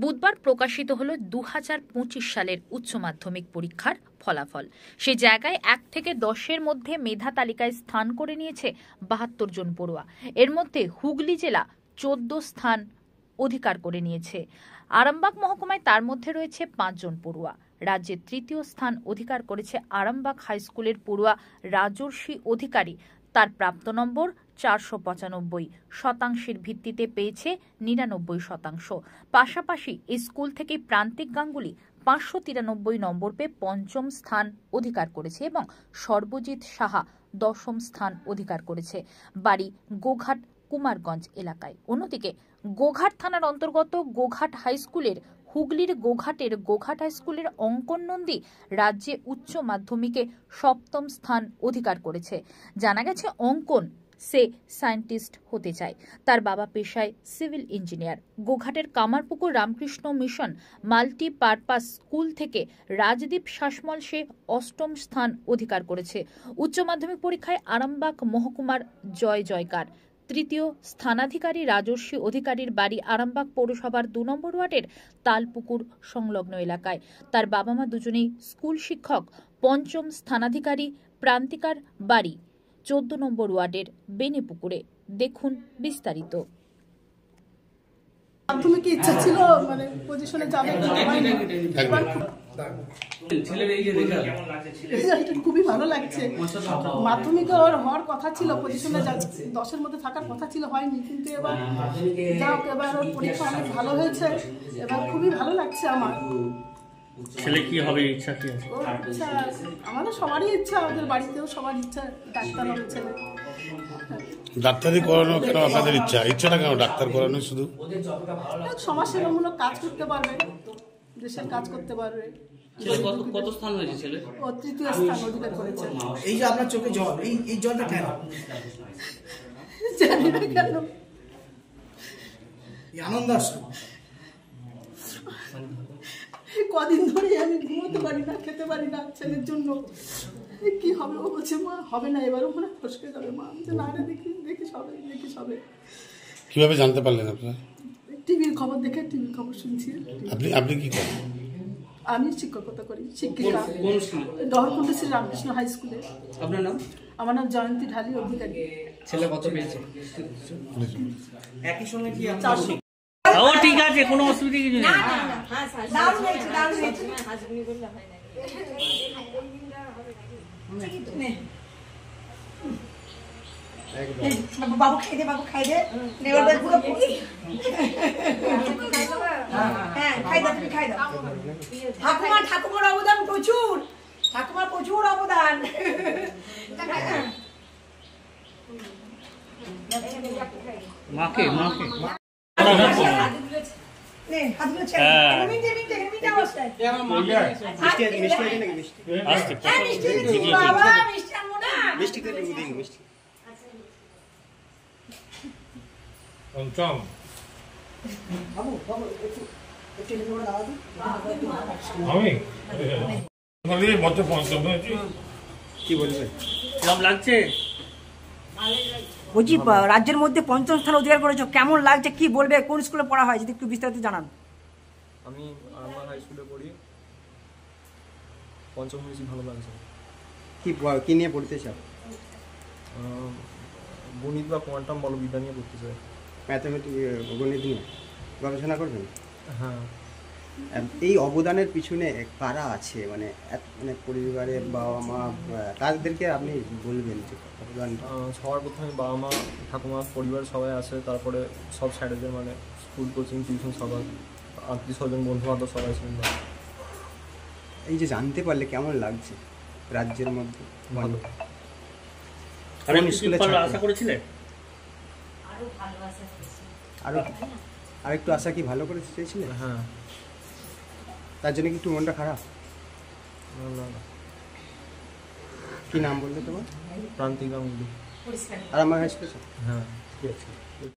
বুধবার প্রকাশিত হল 2025 সালের উচ্চ মাধ্যমিক পরীক্ষার ফলাফল। সে জায়গায় 1 থেকে 10-এর মধ্যে মেধা তালিকায় স্থান করে নিয়েছে 72 জন পড়ুয়া। এর মধ্যে হুগলি জেলা 14 স্থান অধিকার করে নিয়েছে। আরামবাগ মহকুমায় তার মধ্যে রয়েছে 5 জন পড়ুয়া। রাজ্যের তৃতীয় স্থান অধিকার করেছে আরামবাগ হাই স্কুলের পড়ুয়া রাজর্ষি অধিকারী। তার প্রাপ্ত নম্বর 495 শতাংশের ভিত্তিতে পেয়েছে 99%। পাশাপাশি এই স্কুল থেকে প্রান্তিক গাঙ্গুলি 593 নম্বর পেয়ে 5ম স্থান অধিকার করেছে এবং সর্বজিৎ সাহা 10ম স্থান অধিকার করেছে। বাড়ি গোঘাট কুমারগঞ্জ এলাকায়। অন্যদিকে গোঘাট থানার অন্তর্গত গোঘাট হাই স্কুলের হুগলির গোঘাটের গোঘাট হাই স্কুলের অঙ্কন নন্দী রাজ্যে উচ্চ মাধ্যমিকে 7ম স্থান অধিকার করেছে। জানা গেছে অঙ্কন সে সায়েন্টিস্ট হতে চায়। তার বাবা পেশায় সিভিল ইঞ্জিনিয়ার। গোঘাটের Kamarpukur Ramakrishna mission multipurpose school থেকে রাজদীপ শাসমল সে 8ম স্থান অধিকার করেছে। উচ্চ মাধ্যমিক পরীক্ষায় আরামবাগ মহকুমার জয়কার। তৃতীয় স্থানাধিকারী রাজর্ষি অধিকারীর বাড়ি আরামবাগ পৌরসভার 2 নম্বর ওয়ার্ডের তালপুকুর সংলগ্ন এলাকায়। তার বাবা মা দুজনেই স্কুল শিক্ষক। 5ম স্থানাধিকারী প্রান্তিকার বাড়ি 14 নম্বর ওয়ার্ডের বেনেপুকুরে। দেখুন বিস্তারিত। মাধ্যমিক ইচ্ছা ছিল মানে পজিশনে যাবে, খুবই ভালো লাগছে। মাধ্যমিকে ওর হওয়ার কথা ছিল, পজিশনে 10-এর মধ্যে থাকার কথা ছিল, হয়নি। কিন্তু এবার এবার ওর পরীক্ষা অনেক ভালো হয়েছে। এবার খুবই ভালো লাগছে আমার। ছেলে কি হবে ইচ্ছা কি আছে? আমাদের সবারই ইচ্ছা, আমাদের বাড়িতেও সবার ইচ্ছা ডাক্তার হবে ছেলে। ডাক্তারি করানো কেন আপনাদের ইচ্ছাটা কেন ডাক্তার করানো? শুধু সমাজসেবামূলক কাজ করতে পারবে, দেশের কাজ করতে পারবে। কত স্থান হয়েছে ছেলে? ও 3য় স্থান অধিকার করেছে। এই যে আপনার চোখে জল, এই জলটা কেন জানি না কেন আনন্দ আসছে। কদিন ধরে আমি ঘুমোতে পারি না, খেতে পারি না ছেলের জন্য। কি হবে? ও বলছে মা হবে না, এবারও মনে ফসকে যাবে। মা আমি না রে, দেখিস হবে। কিভাবে জানতে পারলেন আপনারা? টিভির খবর দেখে, টিভির খবর শুনছি। আপনি কি করেন? আমি শিক্ষকতা করি, শিক্ষিকা। ডহরকুন্ড শ্রী রামকৃষ্ণ হাই স্কুলে। আপনার নাম? আমার নাম জয়ন্তী ঢালি অধিকারী। ছেলে কত পেয়েছে? একই সঙ্গে কি ও ঠিক আছে, কোনো অসুবিধা কিছু নেই। বাবু খাই দে, তুমি খাই দাও। ঠাকুমার অবদান প্রচুর, ঠাকুমার প্রচুর অবদান। মাকে কি বলবেন? কেমন লাগছে? বলছি রাজ্যের মধ্যে 5ম স্থান অধিকার করেছো, কেমন লাগছে? কি বলবে? কোন স্কুলে পড়া হয় যদি একটু বিস্তারিত জানান। আমি আরামবাগ হাই স্কুলে পড়ি। 5ম হয়েছি, ভালো লাগছে। কি নিয়ে পড়তে চাও? গণিত বা কোয়ান্টাম বলবিদ্যা নিয়ে পড়তে চাই। ম্যাথমেটিক, গণিত নিয়ে গবেষণা করবেন? হ্যাঁ। এই অবদানের পিছনে কারা আছে, মানে পরিবারের বাবা মা, তাদেরকে আপনি বলবেন যে অবদান? সবার প্রথমে বাবা মা, ঠাকুমা, পরিবার সবাই আছে। তারপরে সব স্যারেদের, মানে স্কুল, কোচিং, টিউশন, সবার আত্মীয় স্বজন, বন্ধু বান্ধব সবাই ছিলেন। এই যে জানতে পারলে কেমন লাগছে রাজ্যের মধ্যে? ভালো। আশা করেছিলে? আর একটু আশা কি ভালো করে চেয়েছিলে? হ্যাঁ। তার জন্য কি একটু মনটা খারাপ? না। কি নাম বললে তোমার? প্রান্তিক গাঙ্গুলি। আর আমার হাই স্কুল? হ্যাঁ।